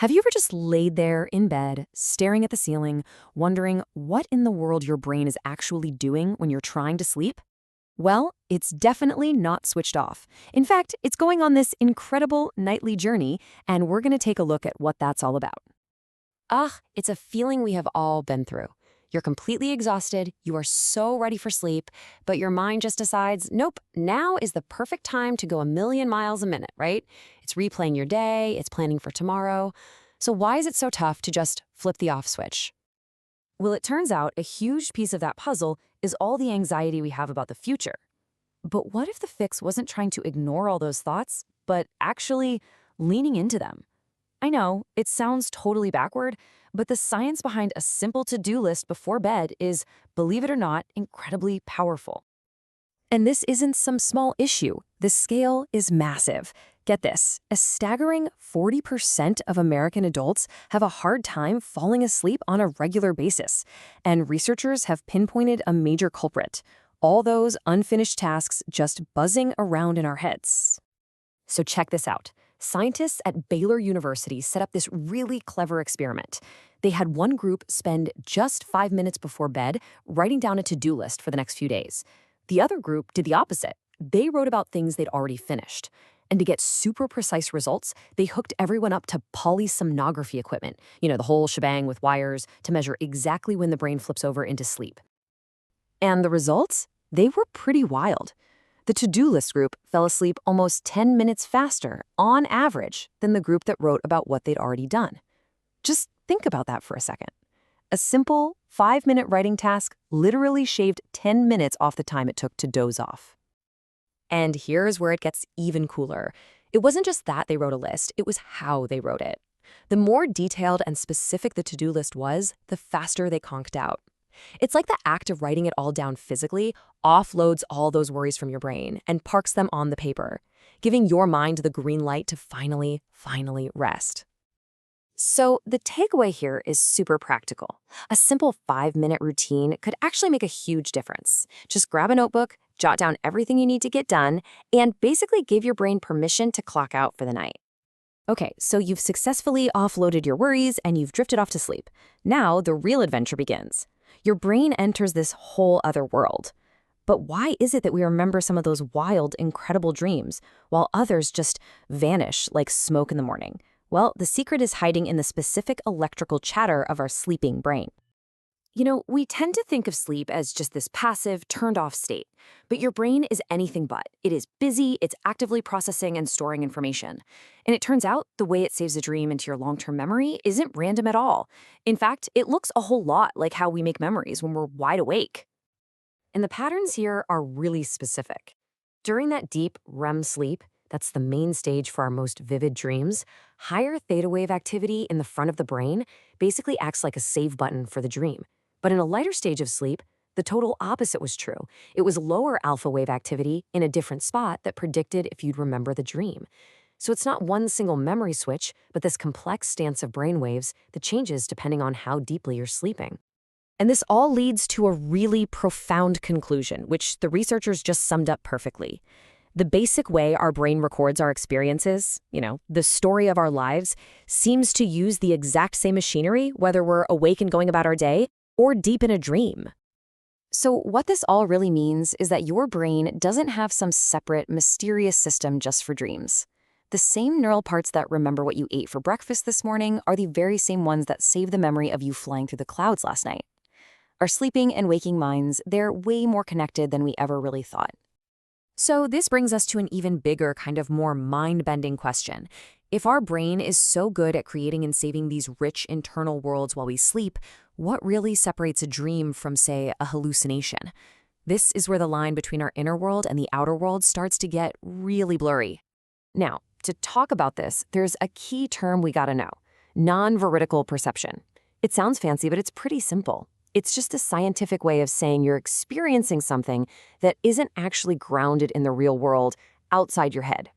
Have you ever just laid there in bed, staring at the ceiling, wondering what in the world your brain is actually doing when you're trying to sleep? Well, it's definitely not switched off. In fact, it's going on this incredible nightly journey, and we're going to take a look at what that's all about. It's a feeling we have all been through. You're completely exhausted, you are so ready for sleep, but your mind just decides, nope, now is the perfect time to go a million miles a minute, right? It's replaying your day, it's planning for tomorrow. So why is it so tough to just flip the off switch? Well, it turns out a huge piece of that puzzle is all the anxiety we have about the future. But what if the fix wasn't trying to ignore all those thoughts, but actually leaning into them? I know, it sounds totally backward, but the science behind a simple to-do list before bed is, believe it or not, incredibly powerful. And this isn't some small issue. The scale is massive. Get this, a staggering 40% of American adults have a hard time falling asleep on a regular basis. And researchers have pinpointed a major culprit, all those unfinished tasks just buzzing around in our heads. So check this out. Scientists at Baylor University set up this really clever experiment. They had one group spend just 5 minutes before bed writing down a to-do list for the next few days. The other group did the opposite. They wrote about things they'd already finished. And to get super precise results, they hooked everyone up to polysomnography equipment, the whole shebang with wires to measure exactly when the brain flips over into sleep. And the results? They were pretty wild. The to-do list group fell asleep almost 10 minutes faster, on average, than the group that wrote about what they'd already done. Just think about that for a second. A simple 5-minute writing task literally shaved 10 minutes off the time it took to doze off. And here's where it gets even cooler. It wasn't just that they wrote a list, it was how they wrote it. The more detailed and specific the to-do list was, the faster they conked out. It's like the act of writing it all down physically offloads all those worries from your brain and parks them on the paper, giving your mind the green light to finally rest. So the takeaway here is super practical. A simple 5-minute routine could actually make a huge difference. Just grab a notebook, jot down everything you need to get done, and basically give your brain permission to clock out for the night. Okay, so you've successfully offloaded your worries and you've drifted off to sleep. Now the real adventure begins. Your brain enters this whole other world. But why is it that we remember some of those wild, incredible dreams, while others just vanish like smoke in the morning? Well, the secret is hiding in the specific electrical chatter of our sleeping brain. We tend to think of sleep as just this passive, turned-off state. But your brain is anything but. It is busy, it's actively processing and storing information. And it turns out the way it saves a dream into your long-term memory isn't random at all. In fact, it looks a whole lot like how we make memories when we're wide awake. And the patterns here are really specific. During that deep REM sleep, that's the main stage for our most vivid dreams, higher theta wave activity in the front of the brain basically acts like a save button for the dream. But in a lighter stage of sleep, the total opposite was true. It was lower alpha wave activity in a different spot that predicted if you'd remember the dream. So it's not one single memory switch, but this complex dance of brainwaves that changes depending on how deeply you're sleeping. And this all leads to a really profound conclusion, which the researchers just summed up perfectly. The basic way our brain records our experiences, the story of our lives, seems to use the exact same machinery, whether we're awake and going about our day, or deep in a dream. So what this all really means is that your brain doesn't have some separate, mysterious system just for dreams. The same neural parts that remember what you ate for breakfast this morning are the very same ones that save the memory of you flying through the clouds last night. Our sleeping and waking minds, they're way more connected than we ever really thought. So this brings us to an even bigger, kind of more mind-bending question. If our brain is so good at creating and saving these rich internal worlds while we sleep, what really separates a dream from, say, a hallucination? This is where the line between our inner world and the outer world starts to get really blurry. Now, to talk about this, there's a key term we gotta know: non-veridical perception. It sounds fancy, but it's pretty simple. It's just a scientific way of saying you're experiencing something that isn't actually grounded in the real world outside your head.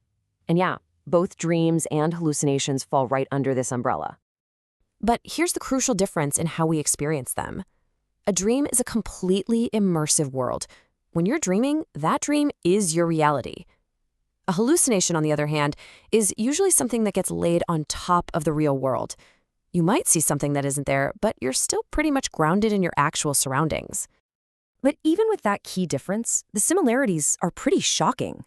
And yeah, both dreams and hallucinations fall right under this umbrella. But here's the crucial difference in how we experience them. A dream is a completely immersive world. When you're dreaming, that dream is your reality. A hallucination, on the other hand, is usually something that gets laid on top of the real world. You might see something that isn't there, but you're still pretty much grounded in your actual surroundings. But even with that key difference, the similarities are pretty shocking.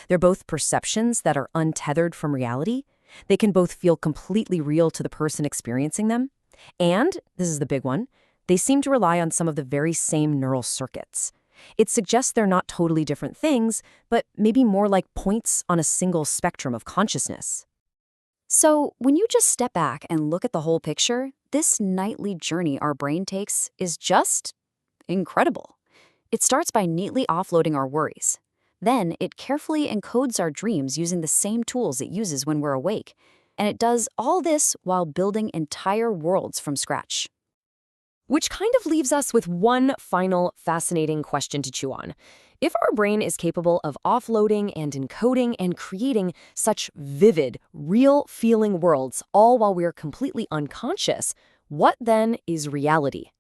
They're both perceptions that are untethered from reality. They can both feel completely real to the person experiencing them. And, this is the big one, they seem to rely on some of the very same neural circuits. It suggests they're not totally different things, but maybe more like points on a single spectrum of consciousness. So, when you just step back and look at the whole picture, this nightly journey our brain takes is just incredible. It starts by neatly offloading our worries. Then, it carefully encodes our dreams using the same tools it uses when we're awake. And it does all this while building entire worlds from scratch. Which kind of leaves us with one final fascinating question to chew on. If our brain is capable of offloading and encoding and creating such vivid, real-feeling worlds all while we're completely unconscious, what then is reality?